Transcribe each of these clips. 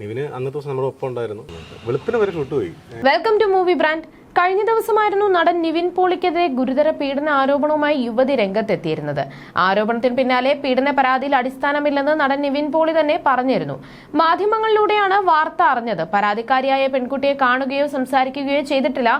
നിവിന് അന്നത്തെ ദിവസം നമ്മുടെ ഒപ്പം ഉണ്ടായിരുന്നു. വെളുപ്പിന് വരെ ഷൂട്ട് പോയി. Welcome to movie brand. കഴിഞ്ഞ ദിവസമായിരുന്നു നടൻ നിവിൻ പോളിക്കെതിരെ ഗുരുതര പീഡന ആരോപണവുമായി യുവതി രംഗത്തെത്തിയിരുന്നത്. ആരോപണത്തിന് പിന്നാലെ പീഡന പരാതിയിൽ അടിസ്ഥാനമില്ലെന്ന് നടൻ നിവിൻ പോളി തന്നെ പറഞ്ഞിരുന്നു. മാധ്യമങ്ങളിലൂടെയാണ് വാർത്ത അറിഞ്ഞത്. പരാതിക്കാരിയായ പെൺകുട്ടിയെ കാണുകയോ സംസാരിക്കുകയോ ചെയ്തിട്ടില്ല,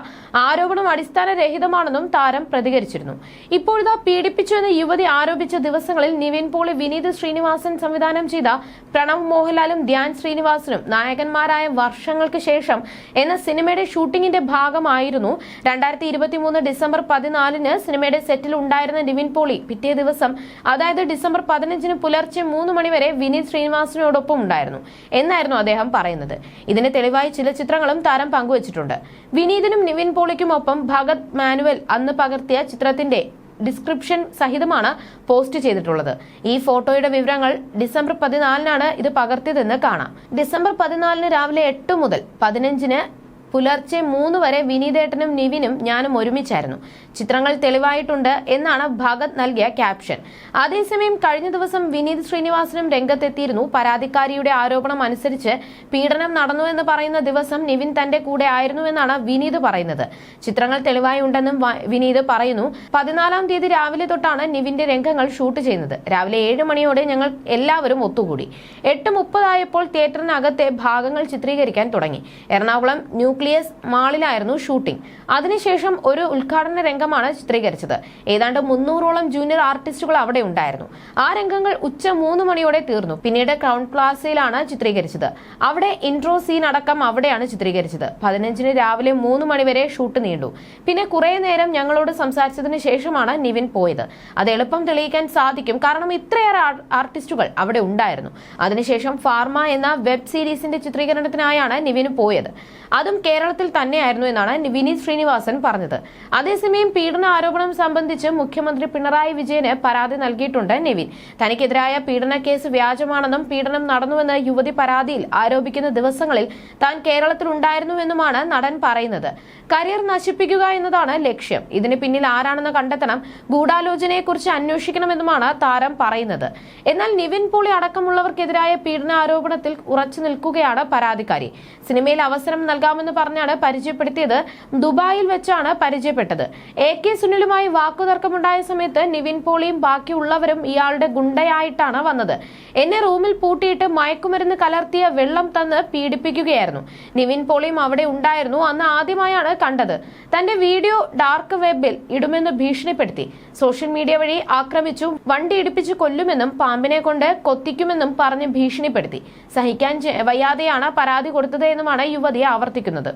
ആരോപണം അടിസ്ഥാനരഹിതമാണെന്നും താരം പ്രതികരിച്ചിരുന്നു. ഇപ്പോഴിതാ പീഡിപ്പിച്ചുവെന്ന് യുവതി ആരോപിച്ച ദിവസങ്ങളിൽ നിവിൻ പോളി വിനീത് ശ്രീനിവാസൻ സംവിധാനം ചെയ്ത പ്രണവ് മോഹൻലാലും ധ്യാൻ ശ്രീനിവാസനും നായകന്മാരായ വർഷങ്ങൾക്ക് ശേഷം എന്ന സിനിമയുടെ ഷൂട്ടിംഗിന്റെ ഭാഗമായി 2023 ഡിസംബർ 14 സിനിമയുടെ സെറ്റിൽ ഉണ്ടായിരുന്ന നിവിൻ പോളി പിറ്റേ ദിവസം, അതായത് ഡിസംബർ 15 പുലർച്ചെ 3 മണിവരെ വിനീത് ശ്രീനിവാസനോടൊപ്പം ഉണ്ടായിരുന്നു എന്നായിരുന്നു അദ്ദേഹം പറയുന്നത്. ഇതിന് തെളിവായി ചില ചിത്രങ്ങളും താരം പങ്കുവച്ചിട്ടുണ്ട്. വിനീതിനും നിവിൻ പോളിക്കുമൊപ്പം ഭഗത് മാനുവൽ അന്ന് പകർത്തിയ ചിത്രത്തിന്റെ ഡിസ്ക്രിപ്ഷൻ സഹിതമാണ് പോസ്റ്റ് ചെയ്തിട്ടുള്ളത്. ഈ ഫോട്ടോയുടെ വിവരങ്ങൾ ഡിസംബർ 14 ഇത് പകർത്തിയതെന്ന് കാണാം. ഡിസംബർ 14 രാവിലെ 8 മുതൽ 15 പുലർച്ചെ 3 വരെ വിനീതേട്ടനും നിവിനും ഞാനും ഒരുമിച്ചായിരുന്നു. ചിത്രങ്ങൾ തെളിവായിട്ടുണ്ട് എന്നാണ് ഭഗത് നൽകിയ ക്യാപ്ഷൻ. അതേസമയം കഴിഞ്ഞ ദിവസം വിനീത് ശ്രീനിവാസനും രംഗത്തെത്തിയിരുന്നു. പരാതിക്കാരിയുടെ ആരോപണം അനുസരിച്ച് പീഡനം നടന്നുവെന്ന് പറയുന്ന ദിവസം നിവിൻ തന്റെ കൂടെ ആയിരുന്നുവെന്നാണ് വിനീത് പറയുന്നത്. ചിത്രങ്ങൾ തെളിവായി ഉണ്ടെന്നും വിനീത് പറയുന്നു. 14-ാം തീയതി രാവിലെ തൊട്ടാണ് നിവിന്റെ രംഗങ്ങൾ ഷൂട്ട് ചെയ്യുന്നത്. രാവിലെ 7 മണിയോടെ ഞങ്ങൾ എല്ലാവരും ഒത്തുകൂടി. 8:30 ആയപ്പോൾ തിയേറ്ററിനകത്തെ ഭാഗങ്ങൾ ചിത്രീകരിക്കാൻ തുടങ്ങി. എറണാകുളം ന്യൂക്ലിയസ് മാളിലായിരുന്നു ഷൂട്ടിംഗ്. അതിനുശേഷം ഒരു ഉദ്ഘാടന രംഗമാണ് ചിത്രീകരിച്ചത്. ഏതാണ്ട് 300ഓളം ജൂനിയർ ആർട്ടിസ്റ്റുകൾ അവിടെ ഉണ്ടായിരുന്നു. ആ രംഗങ്ങൾ ഉച്ച 3 മണിയോടെ തീർന്നു. പിന്നീട് ക്രൗൺ പ്ലാസയിലാണ് ചിത്രീകരിച്ചത്. അവിടെ ഇൻട്രോ സീൻ അടക്കം അവിടെയാണ് ചിത്രീകരിച്ചത്. 15-ന് രാവിലെ 3 മണിവരെ ഷൂട്ട് നീണ്ടു. പിന്നെ കുറെ നേരം ഞങ്ങളോട് സംസാരിച്ചതിന് ശേഷമാണ് നിവിൻ പോയത്. അത് എളുപ്പം തെളിയിക്കാൻ സാധിക്കും, കാരണം ഇത്രയേറെ ആർട്ടിസ്റ്റുകൾ അവിടെ ഉണ്ടായിരുന്നു. അതിനുശേഷം ഫാർമ എന്ന വെബ് സീരീസിന്റെ ചിത്രീകരണത്തിനായാണ് നിവിന് പോയത്. അതും കേരളത്തിൽ തന്നെയായിരുന്നു എന്നാണ് വിനീത് ശ്രീനിവാസൻ പറഞ്ഞത്. അതേസമയം പീഡന ആരോപണം സംബന്ധിച്ച് മുഖ്യമന്ത്രി പിണറായി വിജയന് പരാതി നൽകിയിട്ടുണ്ട് നിവിൻ. തനിക്കെതിരായ പീഡന കേസ് വ്യാജമാണെന്നും പീഡനം നടന്നുവെന്ന് യുവതി പരാതിയിൽ ആരോപിക്കുന്ന ദിവസങ്ങളിൽ താൻ കേരളത്തിൽ ഉണ്ടായിരുന്നുവെന്നുമാണ് നടൻ പറയുന്നത്. കരിയർ നശിപ്പിക്കുക എന്നതാണ് ലക്ഷ്യം. ഇതിന് പിന്നിൽ ആരാണെന്ന് കണ്ടെത്തണം, ഗൂഢാലോചനയെക്കുറിച്ച് അന്വേഷിക്കണമെന്നുമാണ് താരം പറയുന്നത്. എന്നാൽ നിവിൻ പോളി അടക്കമുള്ളവർക്കെതിരായ പീഡന ആരോപണത്തിൽ ഉറച്ചു നിൽക്കുകയാണ് പരാതിക്കാരി. സിനിമയിൽ അവസരം നൽകാമെന്ന് പറഞ്ഞാണ് പരിചയപ്പെടുത്തിയത്. ദുബായിൽ വെച്ചാണ് പരിചയപ്പെട്ടത്. AK സുനിലുമായി വാക്കുതർക്കമുണ്ടായ സമയത്ത് നിവിൻ പോളിയും ബാക്കിയുള്ളവരും ഇയാളുടെ ഗുണ്ടയായിട്ടാണ് വന്നത്. എന്നെ റൂമിൽ പൂട്ടിയിട്ട് മയക്കുമരുന്ന് കലർത്തിയ വെള്ളം തന്ന് പീഡിപ്പിക്കുകയായിരുന്നു. നിവിൻ പോളിയും അവിടെ ഉണ്ടായിരുന്നു. അന്ന് ആദ്യമായാണ് കണ്ടത്. തന്റെ വീഡിയോ ഡാർക്ക് വെബിൽ ഇടുമെന്ന് ഭീഷണിപ്പെടുത്തി. സോഷ്യൽ മീഡിയ വഴി ആക്രമിച്ചു, വണ്ടി ഇടിപ്പിച്ച് കൊല്ലുമെന്നും പാമ്പിനെ കൊണ്ട് കൊത്തിക്കുമെന്നും പറഞ്ഞ് ഭീഷണിപ്പെടുത്തി. സഹിക്കാൻ വയ്യാതെയാണ് പരാതി കൊടുത്തത് എന്നുമാണ് യുവതി ആവർത്തിക്കുന്നത്.